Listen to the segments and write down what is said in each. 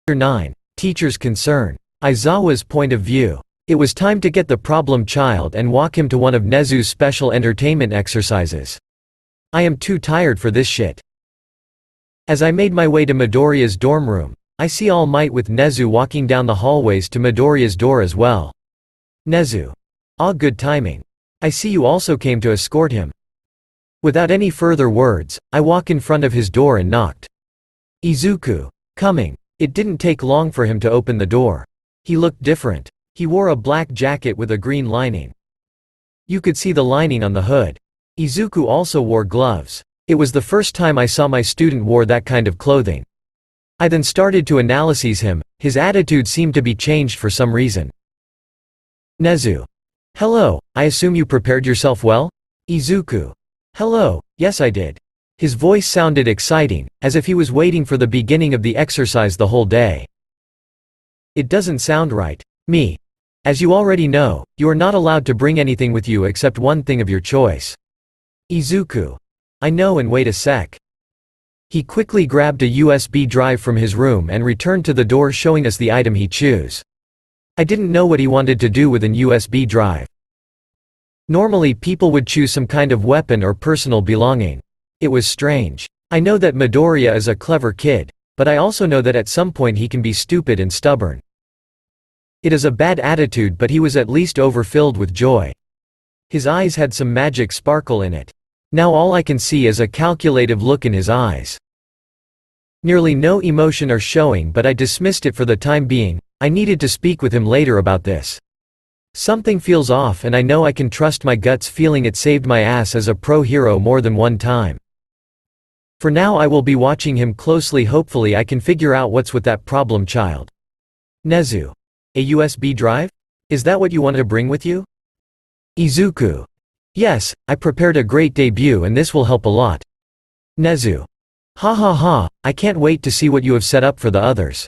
Chapter 9. Teacher's Concern. Aizawa's point of view. It was time to get the problem child and walk him to one of Nezu's special entertainment exercises. I am too tired for this shit. As I made my way to Midoriya's dorm room, I see All Might with Nezu walking down the hallways to Midoriya's door as well. Nezu. Ah, good timing. I see you also came to escort him. Without any further words, I walk in front of his door and knocked. Izuku. Coming. It didn't take long for him to open the door. He looked different. He wore a black jacket with a green lining. You could see the lining on the hood. Izuku also wore gloves. It was the first time I saw my student wore that kind of clothing. I then started to analyze him. His attitude seemed to be changed for some reason. Nezu. Hello, I assume you prepared yourself well? Izuku. Hello, yes I did. His voice sounded exciting, as if he was waiting for the beginning of the exercise the whole day. It doesn't sound right. Me. As you already know, you are not allowed to bring anything with you except one thing of your choice. Izuku. I know, and wait a sec. He quickly grabbed a USB drive from his room and returned to the door, showing us the item he chose. I didn't know what he wanted to do with an USB drive. Normally people would choose some kind of weapon or personal belonging. It was strange. I know that Midoriya is a clever kid, but I also know that at some point he can be stupid and stubborn. It is a bad attitude, but he was at least overfilled with joy. His eyes had some magic sparkle in it. Now all I can see is a calculative look in his eyes. Nearly no emotion are showing, but I dismissed it for the time being. I needed to speak with him later about this. Something feels off, and I know I can trust my guts feeling. It saved my ass as a pro hero more than one time. For now I will be watching him closely. Hopefully I can figure out what's with that problem child. Nezu. A USB drive? Is that what you want to bring with you? Izuku. Yes, I prepared a great debut and this will help a lot. Nezu. Ha ha ha, I can't wait to see what you have set up for the others.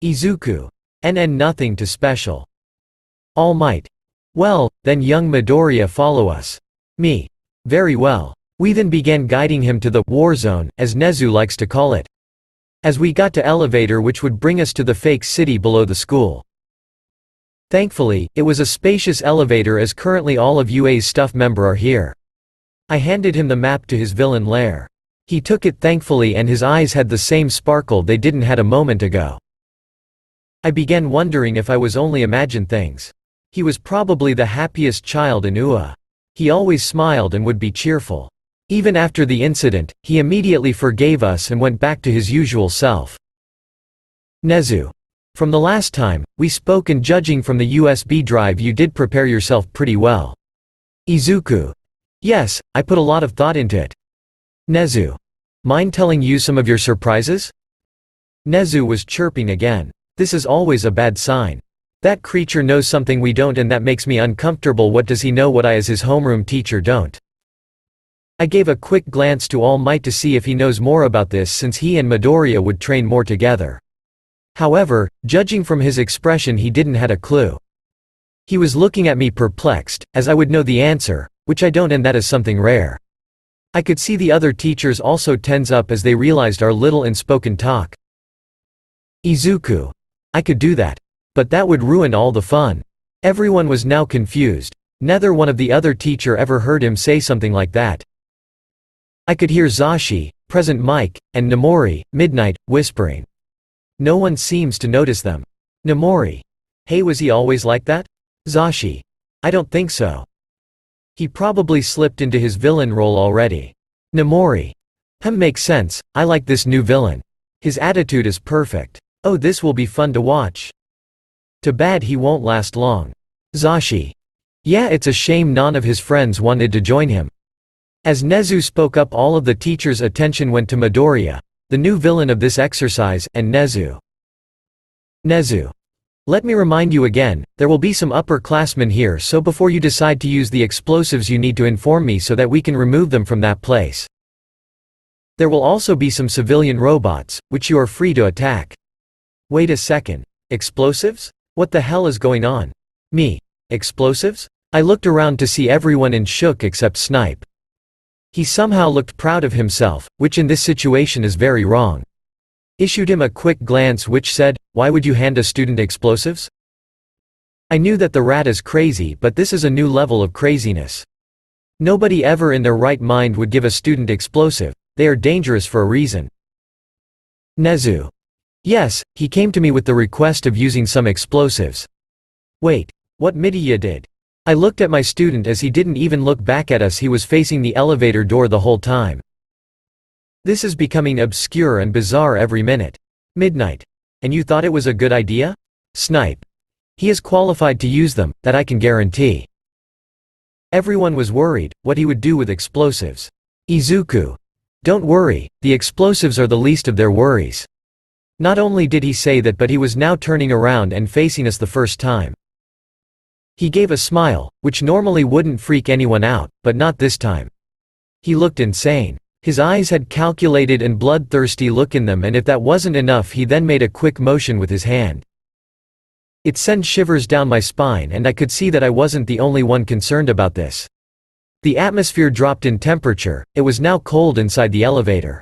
Izuku. Nothing too special. All Might. Well, then young Midoriya follow us. Me. Very well. We then began guiding him to the war zone, as Nezu likes to call it. As we got to elevator which would bring us to the fake city below the school. Thankfully, it was a spacious elevator as currently all of UA's staff member are here. I handed him the map to his villain lair. He took it thankfully and his eyes had the same sparkle they didn't had a moment ago. I began wondering if I was only imagined things. He was probably the happiest child in UA. He always smiled and would be cheerful. Even after the incident, he immediately forgave us and went back to his usual self. Nezu. From the last time we spoke and judging from the USB drive you did prepare yourself pretty well. Izuku. Yes, I put a lot of thought into it. Nezu. Mind telling you some of your surprises? Nezu was chirping again. This is always a bad sign. That creature knows something we don't and that makes me uncomfortable. What does he know what I as his homeroom teacher don't? I gave a quick glance to All Might to see if he knows more about this since he and Midoriya would train more together. However, judging from his expression he didn't had a clue. He was looking at me perplexed, as I would know the answer, which I don't, and that is something rare. I could see the other teachers also tense up as they realized our little unspoken talk. Izuku. I could do that. But that would ruin all the fun. Everyone was now confused. Neither one of the other teacher ever heard him say something like that. I could hear Zashi, Present Mike, and Namori, Midnight, whispering. No one seems to notice them. Namori. Hey, was he always like that? Zashi. I don't think so. He probably slipped into his villain role already. Namori. Makes sense, I like this new villain. His attitude is perfect. Oh, this will be fun to watch. Too bad he won't last long. Zashi. Yeah, it's a shame none of his friends wanted to join him. As Nezu spoke up all of the teachers' attention went to Midoriya, the new villain of this exercise, and Nezu. Nezu. Let me remind you again, there will be some upperclassmen here, so before you decide to use the explosives you need to inform me so that we can remove them from that place. There will also be some civilian robots, which you are free to attack. Wait a second. Explosives? What the hell is going on? Me. Explosives? I looked around to see everyone in shook except Snipe. He somehow looked proud of himself, which in this situation is very wrong. Issued him a quick glance which said, "Why would you hand a student explosives?" I knew that the rat is crazy, but this is a new level of craziness. Nobody ever in their right mind would give a student explosive. They are dangerous for a reason. Nezu. Yes, he came to me with the request of using some explosives. Wait, what Midiya did? I looked at my student as he didn't even look back at us. He was facing the elevator door the whole time. This is becoming obscure and bizarre every minute. Midnight. And you thought it was a good idea? Snipe. He is qualified to use them, that I can guarantee. Everyone was worried, what he would do with explosives. Izuku. Don't worry, the explosives are the least of their worries. Not only did he say that, but he was now turning around and facing us the first time. He gave a smile, which normally wouldn't freak anyone out, but not this time. He looked insane. His eyes had calculated and bloodthirsty look in them, and if that wasn't enough, he then made a quick motion with his hand. It sent shivers down my spine, and I could see that I wasn't the only one concerned about this. The atmosphere dropped in temperature, it was now cold inside the elevator.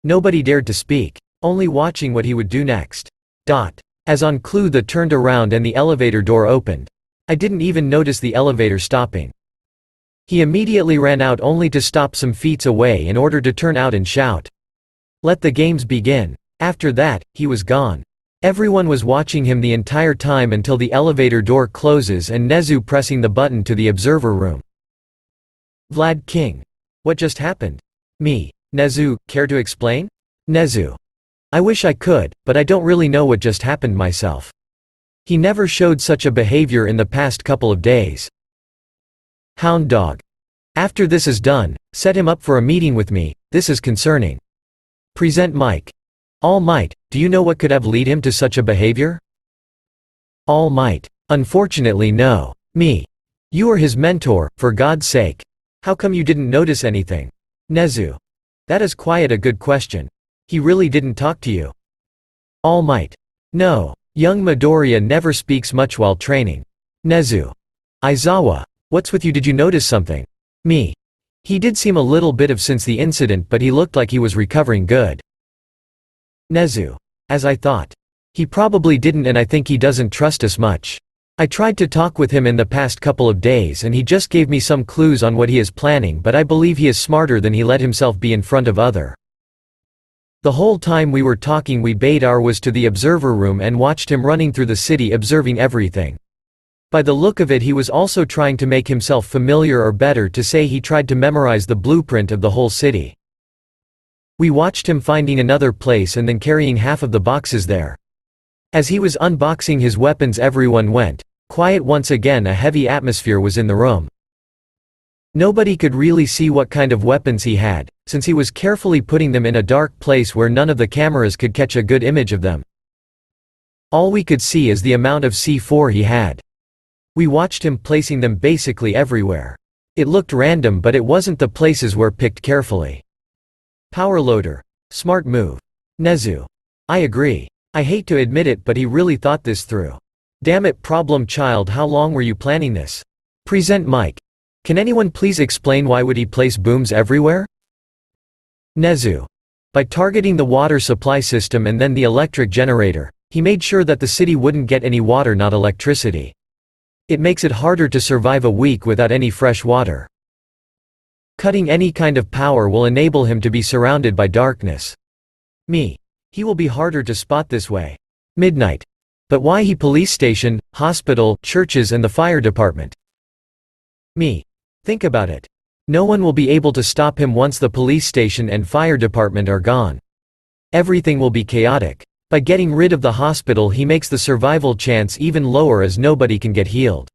Nobody dared to speak, only watching what he would do next. As on clue that turned around and the elevator door opened. I didn't even notice the elevator stopping. He immediately ran out only to stop some feet away in order to turn out and shout, "Let the games begin." After that, he was gone. Everyone was watching him the entire time until the elevator door closes and Nezu pressing the button to the observer room. Vlad King. What just happened? Me. Nezu, care to explain? Nezu. I wish I could, but I don't really know what just happened myself. He never showed such a behavior in the past couple of days. Hound Dog. After this is done, set him up for a meeting with me, this is concerning. Present Mike. All Might, do you know what could have led him to such a behavior? All Might. Unfortunately no. Me. You are his mentor, for God's sake. How come you didn't notice anything? Nezu. That is quite a good question. He really didn't talk to you? All Might. No. Young Midoriya never speaks much while training. Nezu. Aizawa. What's with you, did you notice something? Me. He did seem a little bit of since the incident, but he looked like he was recovering good. Nezu. As I thought. He probably didn't, and I think he doesn't trust us much. I tried to talk with him in the past couple of days and he just gave me some clues on what he is planning, but I believe he is smarter than he let himself be in front of other. The whole time we were talking we bade our was to the observer room and watched him running through the city observing everything. By the look of it he was also trying to make himself familiar, or better to say he tried to memorize the blueprint of the whole city. We watched him finding another place and then carrying half of the boxes there. As he was unboxing his weapons everyone went quiet once again. A heavy atmosphere was in the room. Nobody could really see what kind of weapons he had, since he was carefully putting them in a dark place where none of the cameras could catch a good image of them. All we could see is the amount of C4 he had. We watched him placing them basically everywhere. It looked random, but it wasn't. The places were picked carefully. Power loader. Smart move. Nezu. I agree. I hate to admit it, but he really thought this through. Damn it, problem child, how long were you planning this? Present Mike. Can anyone please explain why would he place booms everywhere? Nezu. By targeting the water supply system and then the electric generator, he made sure that the city wouldn't get any water, not electricity. It makes it harder to survive a week without any fresh water. Cutting any kind of power will enable him to be surrounded by darkness. Me. He will be harder to spot this way. Midnight. But why he police station, hospital, churches and the fire department? Me. Think about it. No one will be able to stop him once the police station and fire department are gone. Everything will be chaotic. By getting rid of the hospital he makes the survival chance even lower as nobody can get healed.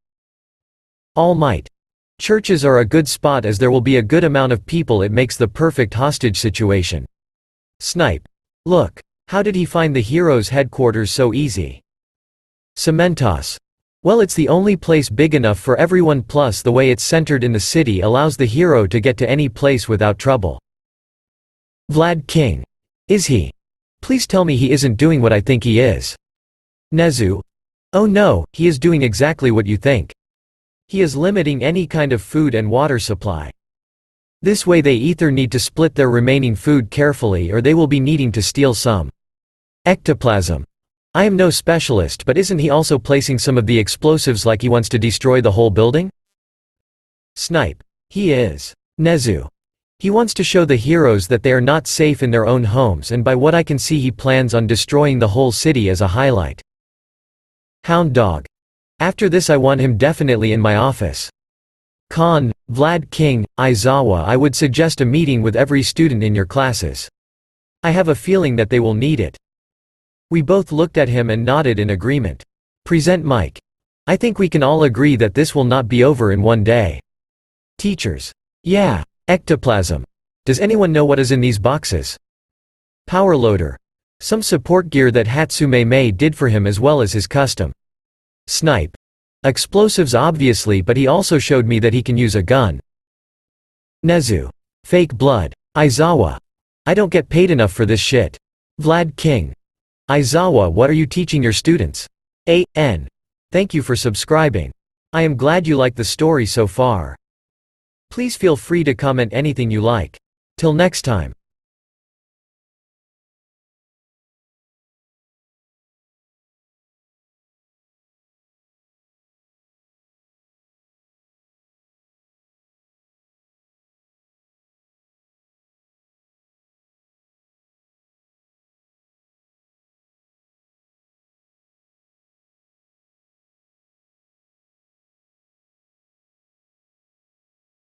All Might. Churches are a good spot as there will be a good amount of people. It makes the perfect hostage situation. Snipe. Look. How did he find the hero's headquarters so easy? Cementos. Well, it's the only place big enough for everyone, plus the way it's centered in the city allows the hero to get to any place without trouble. Vlad King. Is he? Please tell me he isn't doing what I think he is. Nezu. Oh no, he is doing exactly what you think. He is limiting any kind of food and water supply. This way they either need to split their remaining food carefully or they will be needing to steal some. Ectoplasm. I am no specialist, but isn't he also placing some of the explosives like he wants to destroy the whole building? Snipe. He is. Nezu. He wants to show the heroes that they are not safe in their own homes, and by what I can see he plans on destroying the whole city as a highlight. Hound Dog. After this I want him definitely in my office. Khan, Vlad King, Aizawa, I would suggest a meeting with every student in your classes. I have a feeling that they will need it. We both looked at him and nodded in agreement. Present Mike. I think we can all agree that this will not be over in one day. Teachers. Yeah. Ectoplasm. Does anyone know what is in these boxes? Power loader. Some support gear that Hatsume Mei did for him as well as his custom. Snipe. Explosives obviously, but he also showed me that he can use a gun. Nezu. Fake blood. Aizawa. I don't get paid enough for this shit. Vlad King. Aizawa, what are you teaching your students? A.N. Thank you for subscribing. I am glad you like the story so far. Please feel free to comment anything you like. Till next time.